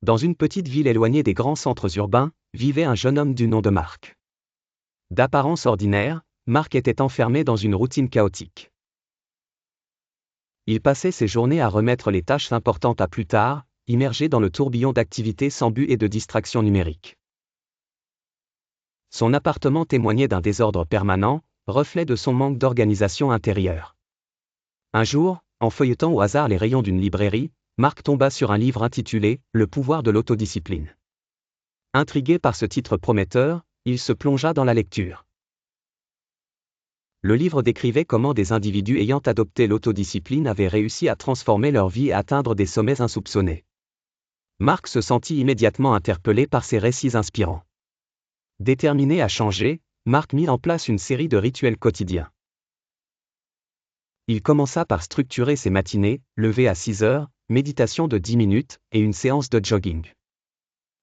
Dans une petite ville éloignée des grands centres urbains, vivait un jeune homme du nom de Marc. D'apparence ordinaire, Marc était enfermé dans une routine chaotique. Il passait ses journées à remettre les tâches importantes à plus tard, immergé dans le tourbillon d'activités sans but et de distractions numériques. Son appartement témoignait d'un désordre permanent, reflet de son manque d'organisation intérieure. Un jour, en feuilletant au hasard les rayons d'une librairie, Marc tomba sur un livre intitulé « Le pouvoir de l'autodiscipline ». Intrigué par ce titre prometteur, il se plongea dans la lecture. Le livre décrivait comment des individus ayant adopté l'autodiscipline avaient réussi à transformer leur vie et atteindre des sommets insoupçonnés. Marc se sentit immédiatement interpellé par ces récits inspirants. Déterminé à changer, Marc mit en place une série de rituels quotidiens. Il commença par structurer ses matinées, lever à 6 heures, méditation de 10 minutes, et une séance de jogging.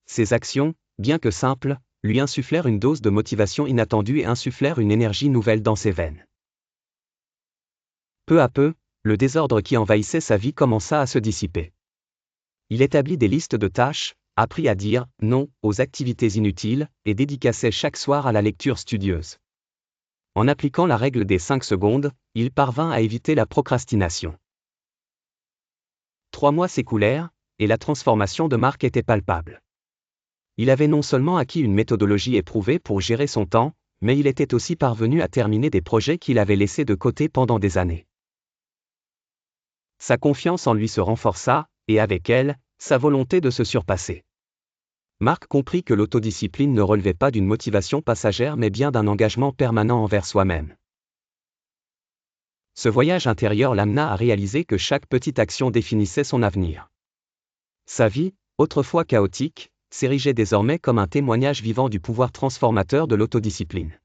Ces actions, bien que simples, lui insufflèrent une dose de motivation inattendue et insufflèrent une énergie nouvelle dans ses veines. Peu à peu, le désordre qui envahissait sa vie commença à se dissiper. Il établit des listes de tâches, apprit à dire « non » aux activités inutiles, et dédicaçait chaque soir à la lecture studieuse. En appliquant la règle des 5 secondes, il parvint à éviter la procrastination. 3 mois s'écoulèrent, et la transformation de Marc était palpable. Il avait non seulement acquis une méthodologie éprouvée pour gérer son temps, mais il était aussi parvenu à terminer des projets qu'il avait laissés de côté pendant des années. Sa confiance en lui se renforça, et avec elle, sa volonté de se surpasser. Marc comprit que l'autodiscipline ne relevait pas d'une motivation passagère mais bien d'un engagement permanent envers soi-même. Ce voyage intérieur l'amena à réaliser que chaque petite action définissait son avenir. Sa vie, autrefois chaotique, s'érigeait désormais comme un témoignage vivant du pouvoir transformateur de l'autodiscipline.